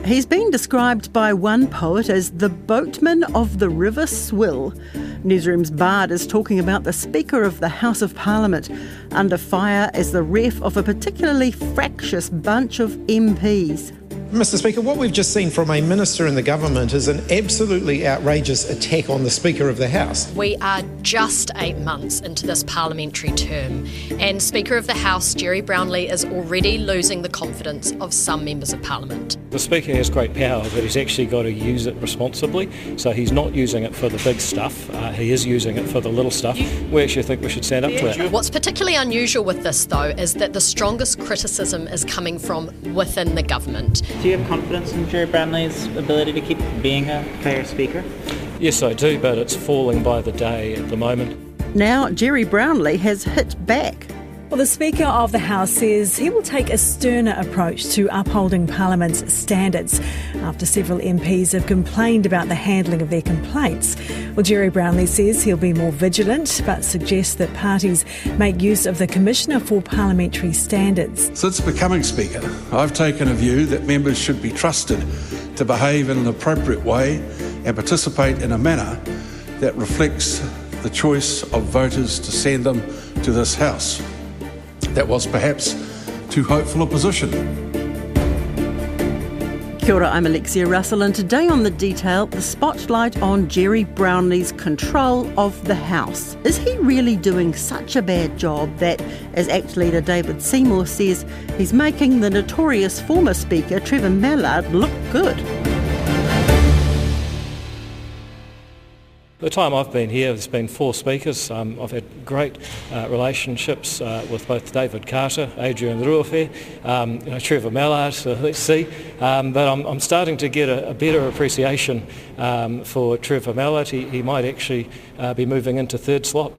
He's been described by one poet as the boatman of the River Swill. Newsroom's Bard is talking about the Speaker of the House of Parliament under fire as the ref of a particularly fractious bunch of MPs. Mr. Speaker, what we've just seen from a minister in the government is an absolutely outrageous attack on the Speaker of the House. We are just 8 months into this parliamentary term, and Speaker of the House, Gerry Brownlee, is already losing the confidence of some members of Parliament. The Speaker has great power, but he's actually got to use it responsibly. So he's not using it for the big stuff, he is using it for the little stuff. We actually think we should stand up to it. What's particularly unusual with this, though, is that the strongest criticism is coming from within the government. Do you have confidence in Gerry Brownlee's ability to keep being a fair speaker? Yes, I do, but it's falling by the day at the moment. Now Gerry Brownlee has hit back. Well, the Speaker of the House says he will take a sterner approach to upholding Parliament's standards after several MPs have complained about the handling of their complaints. Well, Gerry Brownlee says he'll be more vigilant, but suggests that parties make use of the Commissioner for Parliamentary Standards. Since becoming Speaker, I've taken a view that members should be trusted to behave in an appropriate way and participate in a manner that reflects the choice of voters to send them to this House. That was perhaps too hopeful a position. Kia ora, I'm Alexia Russell, and today on The Detail, the spotlight on Gerry Brownlee's control of the House. Is he really doing such a bad job that, as ACT leader David Seymour says, he's making the notorious former Speaker Trevor Mallard look good? The time I've been here, there's been 4 speakers. I've had great relationships with both David Carter, Adrian Ruofe, Trevor Mallard, so let's see. But I'm starting to get a better appreciation for Trevor Mallard. He might actually be moving into third slot.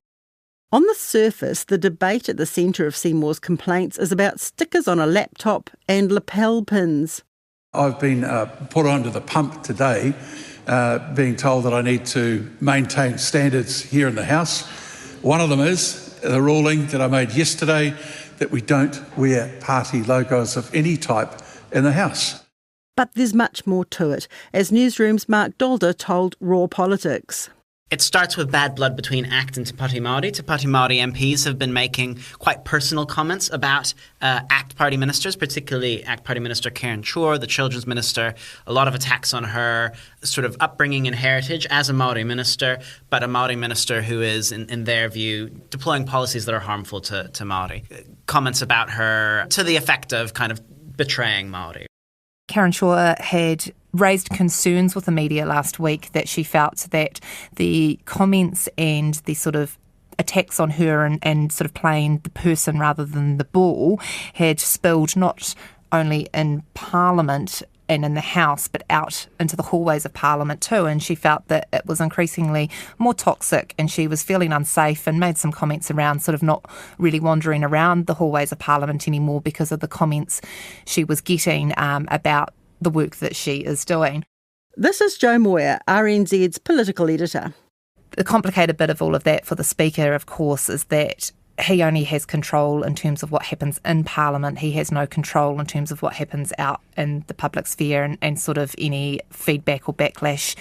On the surface, the debate at the centre of Seymour's complaints is about stickers on a laptop and lapel pins. I've been put under the pump today, being told that I need to maintain standards here in the House. One of them is the ruling that I made yesterday that we don't wear party logos of any type in the House. But there's much more to it, as Newsroom's Mark Dolder told Raw Politics. It starts with bad blood between ACT and Te Pāti Māori. Te Pāti Māori MPs have been making quite personal comments about ACT Party ministers, particularly ACT Party Minister Karen Chor, the Children's Minister. A lot of attacks on her sort of upbringing and heritage as a Māori minister, but a Māori minister who is, in their view, deploying policies that are harmful to Māori. Comments about her to the effect of kind of betraying Māori. Karen Chor had raised concerns with the media last week that she felt that the comments and the sort of attacks on her and sort of playing the person rather than the ball had spilled not only in Parliament and in the House, but out into the hallways of Parliament too. And she felt that it was increasingly more toxic and she was feeling unsafe and made some comments around sort of not really wandering around the hallways of Parliament anymore because of the comments she was getting about the work that she is doing. This is Jo Moir, RNZ's political editor. The complicated bit of all of that for the Speaker, of course, is that he only has control in terms of what happens in Parliament. He has no control in terms of what happens out in the public sphere and sort of any feedback or backlash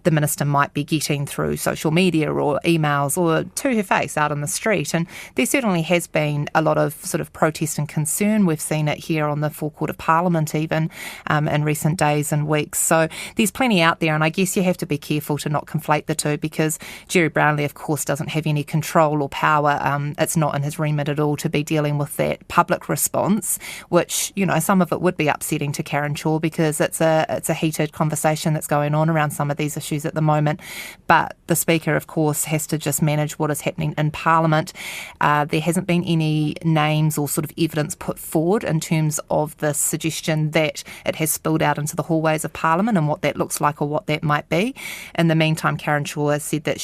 the minister might be getting through social media or emails or to her face out on the street. And there certainly has been a lot of sort of protest and concern. We've seen it here on the forecourt of Parliament even in recent days and weeks. So there's plenty out there, and I guess you have to be careful to not conflate the two because Gerry Brownlee, of course, doesn't have any control or power. It's not in his remit at all to be dealing with that public response, which, you know, some of it would be upsetting to Karen Chor because it's a heated conversation that's going on around some of these issues at the moment. But the Speaker, of course, has to just manage what is happening in Parliament. There hasn't been any names or sort of evidence put forward in terms of the suggestion that it has spilled out into the hallways of Parliament and what that looks like or what that might be. In the meantime, Karen Chor has said that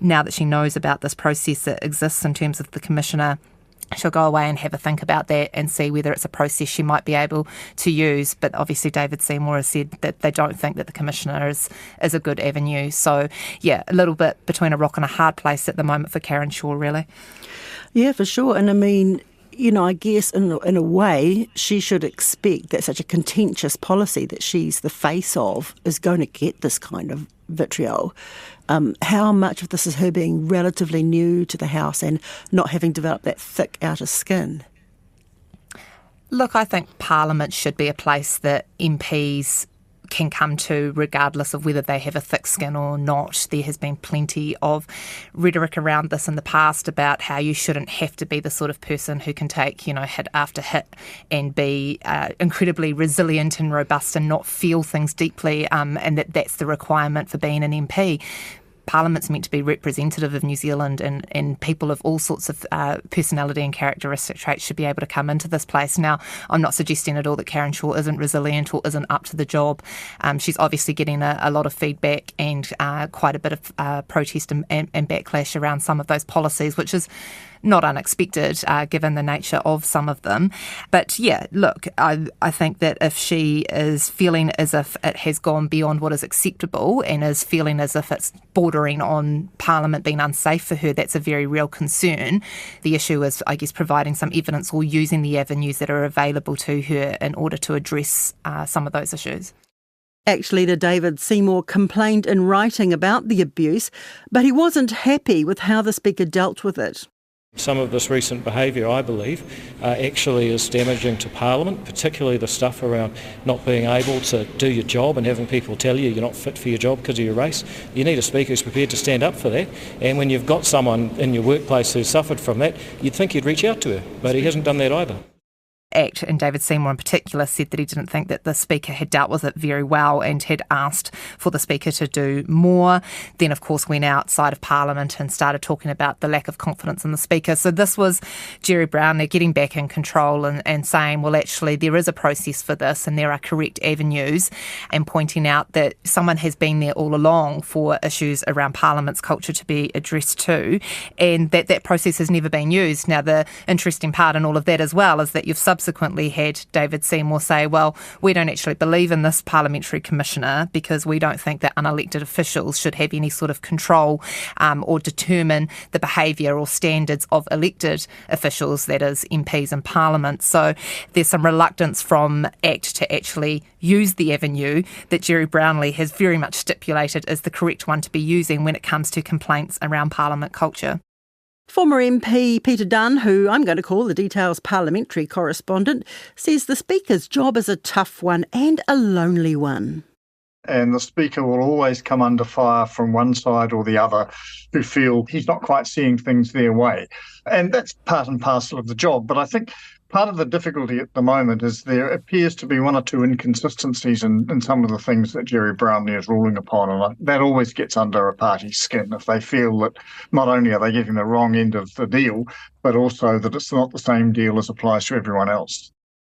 now that she knows about this process that exists in terms of the Commissioner, she'll go away and have a think about that and see whether it's a process she might be able to use. But obviously David Seymour has said that they don't think that the Commissioner is a good avenue. So, yeah, a little bit between a rock and a hard place at the moment for Karen Chor, really. Yeah, for sure. And I mean, I guess in a way she should expect that such a contentious policy that she's the face of is going to get this kind of vitriol. How much of this is her being relatively new to the House and not having developed that thick outer skin? Look, I think Parliament should be a place that MPs can come to regardless of whether they have a thick skin or not. There has been plenty of rhetoric around this in the past about how you shouldn't have to be the sort of person who can take, hit after hit and be incredibly resilient and robust and not feel things deeply, and that's the requirement for being an MP. Parliament's meant to be representative of New Zealand, and people of all sorts of personality and characteristic traits should be able to come into this place. Now, I'm not suggesting at all that Karen Shaw isn't resilient or isn't up to the job. She's obviously getting a lot of feedback and quite a bit of protest and backlash around some of those policies, which is not unexpected given the nature of some of them. But yeah, look, I think that if she is feeling as if it has gone beyond what is acceptable and is feeling as if it's bordering on Parliament being unsafe for her, that's a very real concern. The issue is, I guess, providing some evidence or using the avenues that are available to her in order to address some of those issues. ACT leader David Seymour complained in writing about the abuse, but he wasn't happy with how the Speaker dealt with it. Some of this recent behaviour, I believe, actually is damaging to Parliament, particularly the stuff around not being able to do your job and having people tell you you're not fit for your job because of your race. You need a Speaker who's prepared to stand up for that, and when you've got someone in your workplace who's suffered from that, you'd think you'd reach out to her, but he hasn't done that either. ACT, and David Seymour in particular, said that he didn't think that the Speaker had dealt with it very well and had asked for the Speaker to do more. Then, of course, went outside of Parliament and started talking about the lack of confidence in the Speaker. So this was Gerry Brownlee getting back in control and saying, well, actually, there is a process for this and there are correct avenues, and pointing out that someone has been there all along for issues around Parliament's culture to be addressed too, and that process has never been used. Now, the interesting part in all of that as well is that you've subsequently had David Seymour say, well, we don't actually believe in this parliamentary commissioner because we don't think that unelected officials should have any sort of control or determine the behaviour or standards of elected officials, that is MPs in Parliament. So there's some reluctance from ACT to actually use the avenue that Gerry Brownlee has very much stipulated is the correct one to be using when it comes to complaints around Parliament culture. Former MP Peter Dunn, who I'm going to call the Detail's parliamentary correspondent, says the Speaker's job is a tough one and a lonely one. And the Speaker will always come under fire from one side or the other who feel he's not quite seeing things their way. And that's part and parcel of the job. But I think part of the difficulty at the moment is there appears to be one or two inconsistencies in some of the things that Gerry Brownlee is ruling upon. And that always gets under a party's skin if they feel that not only are they getting the wrong end of the deal, but also that it's not the same deal as applies to everyone else.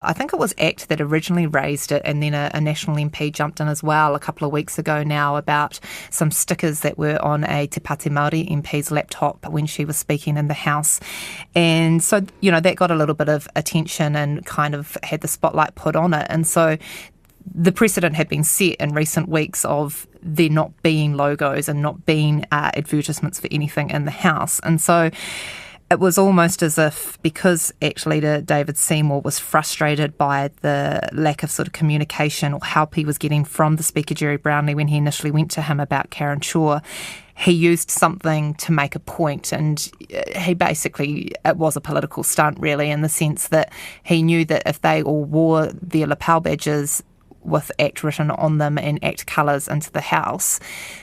I think it was ACT that originally raised it, and then a National MP jumped in as well a couple of weeks ago now about some stickers that were on a Te Pāti Māori MP's laptop when she was speaking in the House. And so, that got a little bit of attention and kind of had the spotlight put on it. And so the precedent had been set in recent weeks of there not being logos and not being advertisements for anything in the House. And so it was almost as if, because ACT leader David Seymour was frustrated by the lack of sort of communication or help he was getting from the Speaker Gerry Brownlee when he initially went to him about Karen Shaw, he used something to make a point, and he basically, it was a political stunt really, in the sense that he knew that if they all wore their lapel badges with ACT written on them and ACT colours into the House,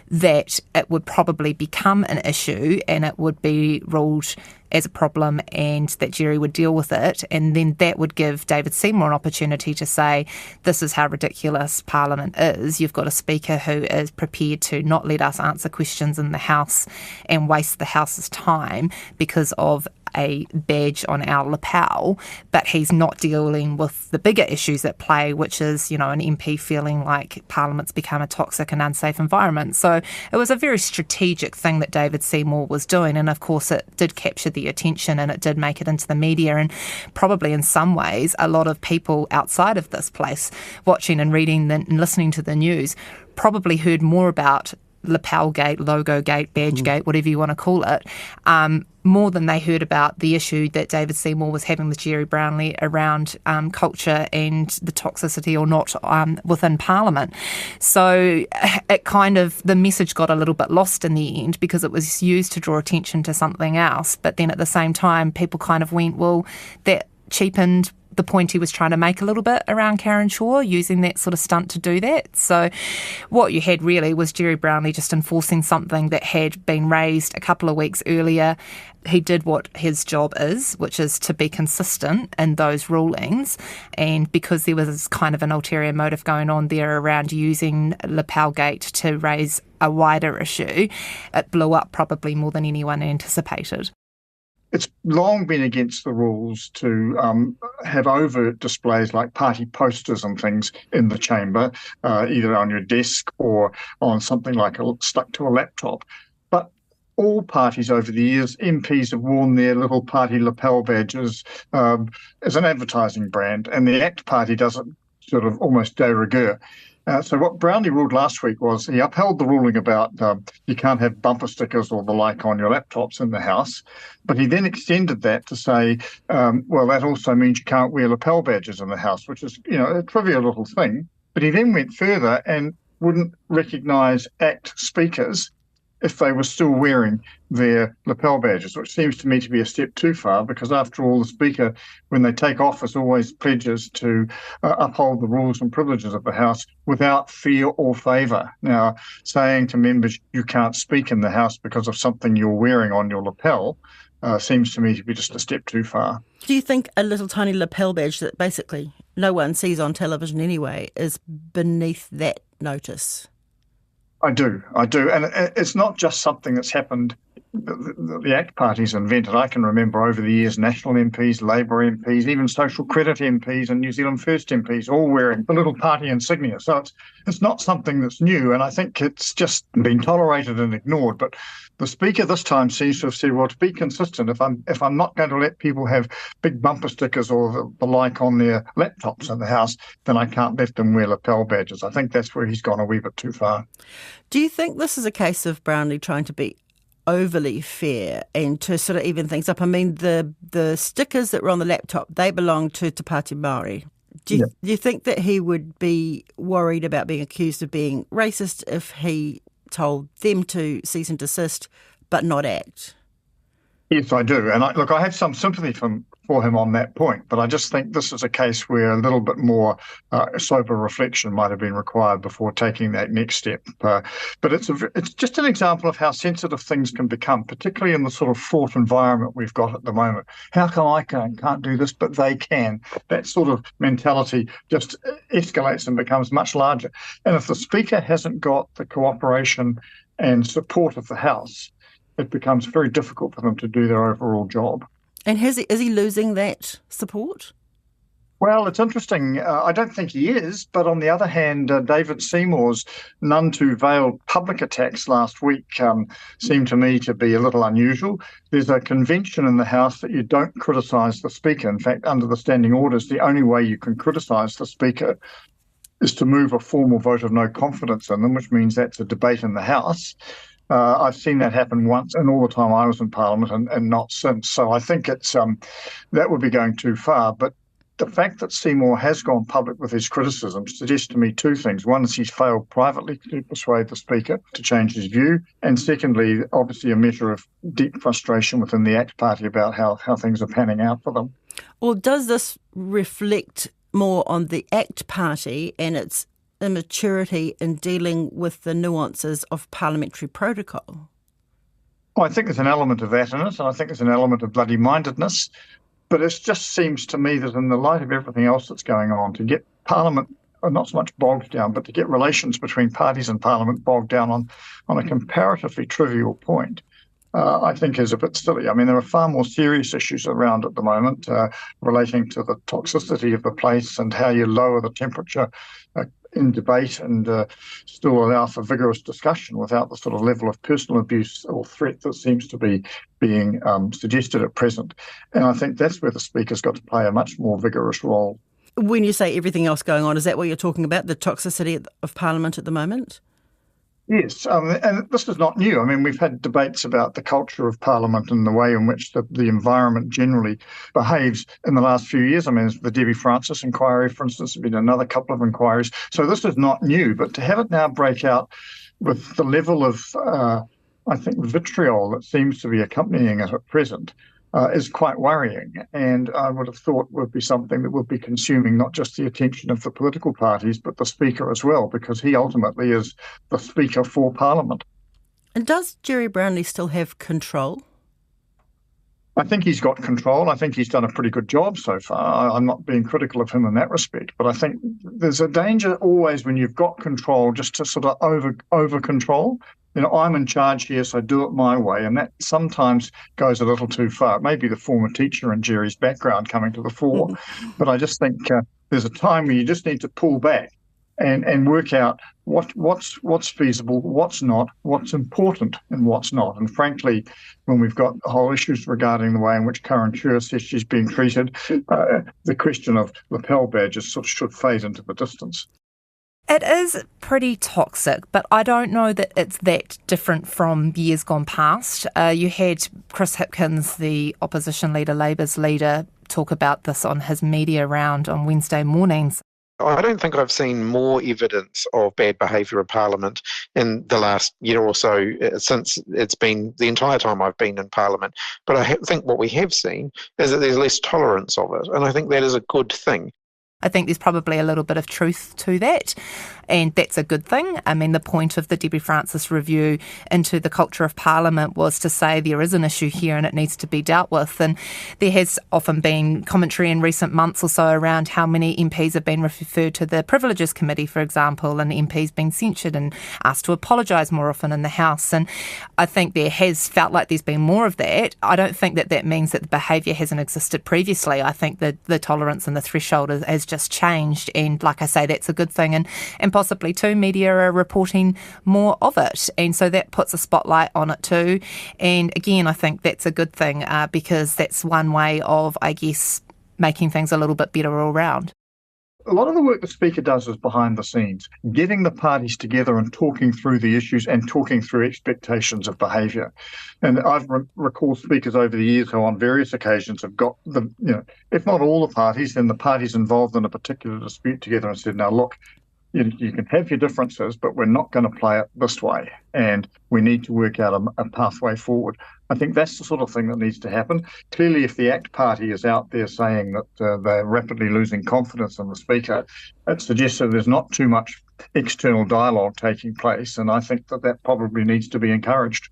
that it would probably become an issue and it would be ruled as a problem and that Gerry would deal with it, and then that would give David Seymour an opportunity to say, this is how ridiculous Parliament is. You've got a Speaker who is prepared to not let us answer questions in the House and waste the House's time because of a badge on our lapel, but he's not dealing with the bigger issues at play, which is, an MP feeling like Parliament's become a toxic and unsafe environment. So it was a very strategic thing that David Seymour was doing, and of course it did capture the attention and it did make it into the media, and probably in some ways a lot of people outside of this place watching and reading and listening to the news probably heard more about lapel gate, logo gate, badge gate, whatever you want to call it, more than they heard about the issue that David Seymour was having with Gerry Brownlee around culture and the toxicity or not within Parliament. So it kind of, the message got a little bit lost in the end because it was used to draw attention to something else. But then at the same time, people kind of went, well, that cheapened the point he was trying to make a little bit around Karen Shaw, using that sort of stunt to do that. So what you had really was Gerry Brownlee just enforcing something that had been raised a couple of weeks earlier. He did what his job is, which is to be consistent in those rulings. And because there was kind of an ulterior motive going on there around using Lapelgate to raise a wider issue, it blew up probably more than anyone anticipated. It's long been against the rules to have overt displays like party posters and things in the chamber, either on your desk or on something like stuck to a laptop. But all parties over the years, MPs have worn their little party lapel badges as an advertising brand, and the ACT Party does it sort of almost de rigueur. So what Brownlee ruled last week was he upheld the ruling about you can't have bumper stickers or the like on your laptops in the House, but he then extended that to say, well, that also means you can't wear lapel badges in the House, which is, a trivial little thing. But he then went further and wouldn't recognise ACT speakers if they were still wearing their lapel badges, which seems to me to be a step too far, because after all, the Speaker, when they take office, always pledges to uphold the rules and privileges of the House without fear or favour. Now, saying to members you can't speak in the House because of something you're wearing on your lapel seems to me to be just a step too far. Do you think a little tiny lapel badge that basically no one sees on television anyway is beneath that notice? I do. And it's not just something that's happened, the ACT Party's invented. I can remember over the years National MPs, Labour MPs, even Social Credit MPs and New Zealand First MPs all wearing the little party insignia. So it's not something that's new, and I think it's just been tolerated and ignored. But the Speaker this time seems to have said, well, to be consistent, if I'm not going to let people have big bumper stickers or the like on their laptops in the House, then I can't let them wear lapel badges. I think that's where he's gone a wee bit too far. Do you think this is a case of Brownlee trying to be overly fair and to sort of even things up? I mean, the stickers that were on the laptop, they belong to Te Pāti Māori. Do you think that he would be worried about being accused of being racist if he told them to cease and desist but not ACT? Yes, I do. And I have some sympathy for him on that point, but I just think this is a case where a little bit more sober reflection might have been required before taking that next step. But it's just an example of how sensitive things can become, particularly in the sort of fraught environment we've got at the moment. How come I can't do this, but they can? That sort of mentality just escalates and becomes much larger. And if the Speaker hasn't got the cooperation and support of the House, it becomes very difficult for them to do their overall job. And is he losing that support? Well, it's interesting. I don't think he is, but on the other hand, David Seymour's none too veiled public attacks last week seem to me to be a little unusual. There's a convention in the House that you don't criticise the Speaker. In fact, under the standing orders, the only way you can criticise the Speaker is to move a formal vote of no confidence in them, which means that's a debate in the House. I've seen that happen once in all the time I was in Parliament and not since. So I think it's that would be going too far. But the fact that Seymour has gone public with his criticisms suggests to me two things. One is he's failed privately to persuade the Speaker to change his view. And secondly, obviously a measure of deep frustration within the ACT Party about how things are panning out for them. Or does this reflect more on the ACT Party and its immaturity in dealing with the nuances of parliamentary protocol? Well, I think there's an element of that in it, and I think there's an element of bloody-mindedness. But it just seems to me that in the light of everything else that's going on, to get Parliament not so much bogged down, but to get relations between parties and Parliament bogged down on a comparatively trivial point, I think is a bit silly. I mean, there are far more serious issues around at the moment relating to the toxicity of the place and how you lower the temperature in debate and still allow for vigorous discussion without the sort of level of personal abuse or threat that seems to be being suggested at present. And I think that's where the Speaker's got to play a much more vigorous role. When you say everything else going on, is that what you're talking about, the toxicity of Parliament at the moment? Yes, and this is not new. I mean, we've had debates about the culture of Parliament and the way in which the environment generally behaves in the last few years. I mean, the Debbie Francis inquiry, for instance, has been another couple of inquiries. So this is not new, but to have it now break out with the level of, I think, vitriol that seems to be accompanying it at present, is quite worrying, and I would have thought would be something that would be consuming not just the attention of the political parties, but the Speaker as well, because he ultimately is the Speaker for Parliament. And does Gerry Brownlee still have control? I think he's got control. I think he's done a pretty good job so far. I'm not being critical of him in that respect, but I think there's a danger always when you've got control just to sort of over control. You know, I'm in charge here, so do it my way, and that sometimes goes a little too far. It may be the former teacher and Gerry's background coming to the fore, but I just think there's a time where you just need to pull back and work out what's feasible, what's not, what's important and what's not. And frankly, when we've got whole issues regarding the way in which Karen Chur says she's being treated, the question of lapel badges sort of should fade into the distance. It is pretty toxic, but I don't know that it's that different from years gone past. You had Chris Hipkins, the opposition leader, Labour's leader, talk about this on his media round on Wednesday mornings. I don't think I've seen more evidence of bad behaviour in Parliament in the last year or so, since it's been the entire time I've been in Parliament. But I think what we have seen is that there's less tolerance of it, and I think that is a good thing. I think there's probably a little bit of truth to that, and that's a good thing. I mean, the point of the Debbie Francis review into the culture of Parliament was to say there is an issue here and it needs to be dealt with. And there has often been commentary in recent months or so around how many MPs have been referred to the Privileges Committee, for example, and MPs being censured and asked to apologise more often in the House. And I think there has felt like there's been more of that. I don't think that that means that the behaviour hasn't existed previously. I think that the tolerance and the threshold has just changed, and like I say, that's a good thing, and possibly too, media are reporting more of it, and so that puts a spotlight on it too. And again, I think that's a good thing, because that's one way of, I guess, making things a little bit better all round. A lot of the work the Speaker does is behind the scenes, getting the parties together and talking through the issues and talking through expectations of behaviour. And I've recalled speakers over the years who on various occasions have got if not all the parties, then the parties involved in a particular dispute together and said, now look, you can have your differences, but we're not going to play it this way, and we need to work out a pathway forward. I think that's the sort of thing that needs to happen. Clearly, if the ACT party is out there saying that they're rapidly losing confidence in the Speaker, it suggests that there's not too much external dialogue taking place, and I think that probably needs to be encouraged.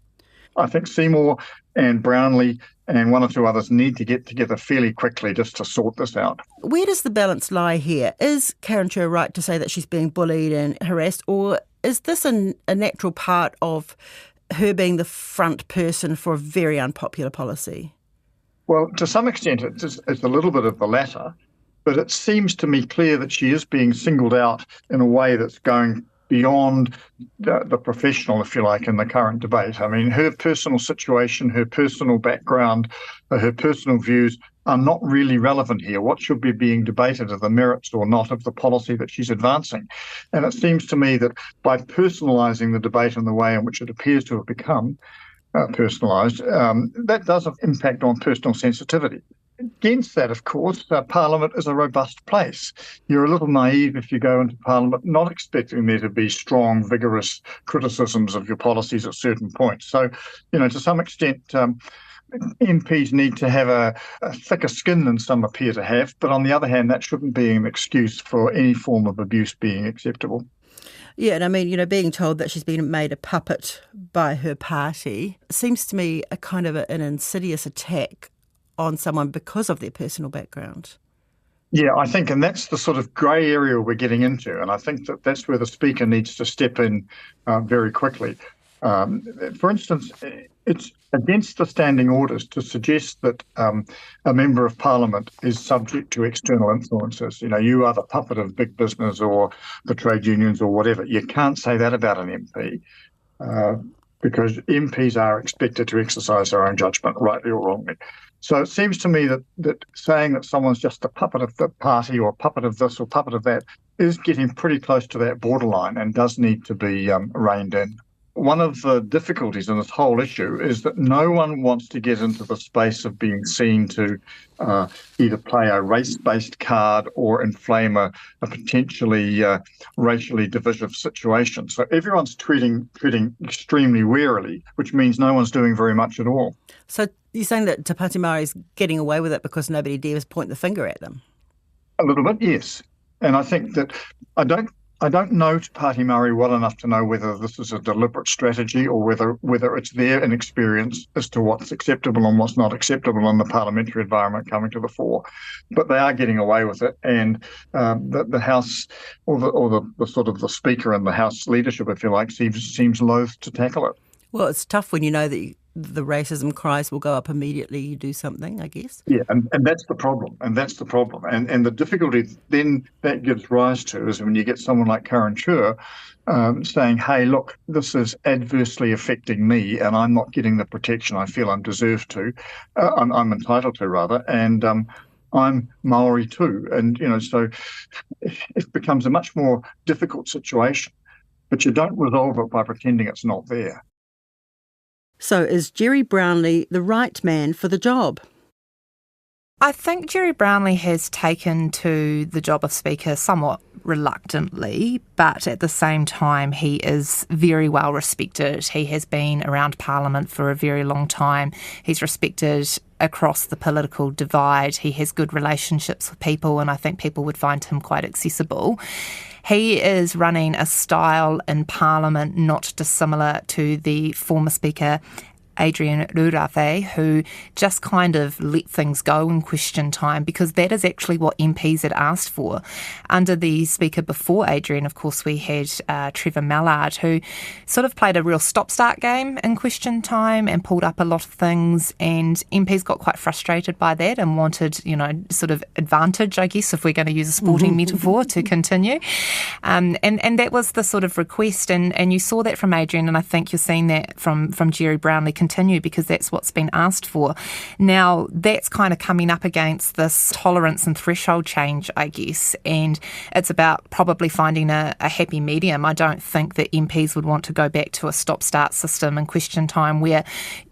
I think Seymour and Brownlee and one or two others need to get together fairly quickly just to sort this out. Where does the balance lie here? Is Karen Chur right to say that she's being bullied and harassed, or is this a natural part of her being the front person for a very unpopular policy? Well, to some extent, it's a little bit of the latter, but it seems to me clear that she is being singled out in a way that's going beyond the professional, if you like, in the current debate. I mean, her personal situation, her personal background, her personal views are not really relevant here. What should be being debated are the merits or not of the policy that she's advancing. And it seems to me that by personalising the debate in the way in which it appears to have become personalised, that does have impact on personal sensitivity. Against that, of course, Parliament is a robust place. You're a little naive if you go into Parliament not expecting there to be strong, vigorous criticisms of your policies at certain points. So, to some extent, MPs need to have a thicker skin than some appear to have. But on the other hand, that shouldn't be an excuse for any form of abuse being acceptable. Yeah, and I mean, being told that she's been made a puppet by her party seems to me a kind of an insidious attack on someone because of their personal background. Yeah, I think, and that's the sort of grey area we're getting into, and I think that's where the Speaker needs to step in very quickly. For instance, it's against the standing orders to suggest that a member of Parliament is subject to external influences. You are the puppet of big business or the trade unions or whatever. You can't say that about an MP because MPs are expected to exercise their own judgment, rightly or wrongly. So it seems to me that saying that someone's just a puppet of the party or puppet of this or puppet of that is getting pretty close to that borderline and does need to be reined in. one of the difficulties in this whole issue is that no one wants to get into the space of being seen to either play a race-based card or inflame a potentially racially divisive situation. So everyone's treating extremely warily, which means no one's doing very much at all. So you're saying that Te Pāti Māori's getting away with it because nobody dares point the finger at them? A little bit, yes. And I think that I don't know Te Pāti Māori well enough to know whether this is a deliberate strategy or whether it's their inexperience as to what's acceptable and what's not acceptable in the parliamentary environment coming to the fore. But they are getting away with it, and the House or the sort of the Speaker and the House leadership, if you like, seems loath to tackle it. Well, it's tough when you know that the racism cries will go up immediately you do something, I guess. Yeah, and that's the problem. And the difficulty then that gives rise to is when you get someone like Karen Chur saying, hey, look, this is adversely affecting me and I'm not getting the protection I feel I'm entitled to, rather, and I'm Maori too. And, so it becomes a much more difficult situation. But you don't resolve it by pretending it's not there. So is Gerry Brownlee the right man for the job? I think Gerry Brownlee has taken to the job of Speaker somewhat reluctantly, but at the same time he is very well respected. He has been around Parliament for a very long time. He's respected across the political divide. He has good relationships with people, and I think people would find him quite accessible. He is running a style in Parliament not dissimilar to the former Speaker Adrian Rurawhe, who just kind of let things go in question time, because that is actually what MPs had asked for. Under the Speaker before Adrian, of course, we had Trevor Mallard, who sort of played a real stop-start game in question time and pulled up a lot of things, and MPs got quite frustrated by that and wanted, sort of advantage, I guess, if we're going to use a sporting metaphor, to continue. And that was the sort of request, and you saw that from Adrian, and I think you're seeing that from Gerry Brownlee continue, because that's what's been asked for. Now, that's kind of coming up against this tolerance and threshold change, I guess, and it's about probably finding a happy medium. I don't think that MPs would want to go back to a stop-start system in question time where,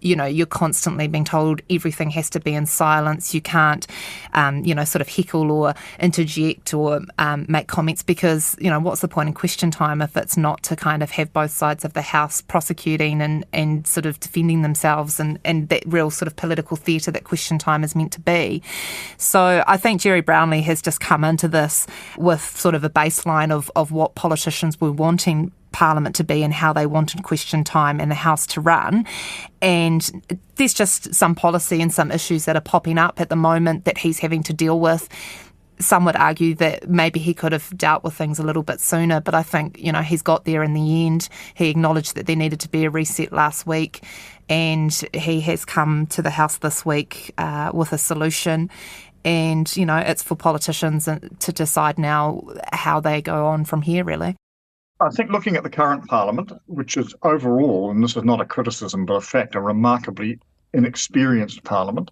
you're constantly being told everything has to be in silence. You can't, sort of heckle or interject or make comments, because, what's the point in question time if it's not to kind of have both sides of the House prosecuting and sort of defending themselves and that real sort of political theatre that question time is meant to be. So I think Gerry Brownlee has just come into this with sort of a baseline of what politicians were wanting Parliament to be and how they wanted question time and the House to run. And there's just some policy and some issues that are popping up at the moment that he's having to deal with. Some would argue that maybe he could have dealt with things a little bit sooner, but I think, he's got there in the end. He acknowledged that there needed to be a reset last week, and he has come to the House this week with a solution. And, it's for politicians to decide now how they go on from here, really. I think looking at the current Parliament, which is overall, and this is not a criticism but a fact, a remarkably inexperienced Parliament,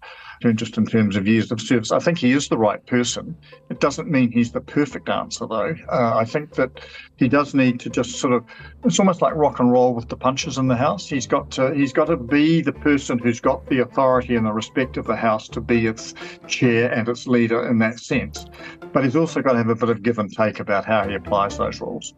just in terms of years of service, I think he is the right person. It doesn't mean he's the perfect answer, though. I think that he does need to just sort of, it's almost like rock and roll with the punches in the House. He's got to be the person who's got the authority and the respect of the House to be its chair and its leader in that sense. But he's also got to have a bit of give and take about how he applies those rules.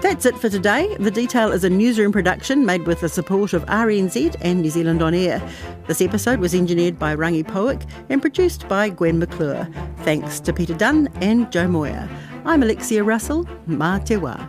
That's it for today. The Detail is a newsroom production made with the support of RNZ and New Zealand On Air. This episode was engineered by Rangi Poick and produced by Gwen McClure. Thanks to Peter Dunn and Joe Moyer. I'm Alexia Russell. Mā te wā.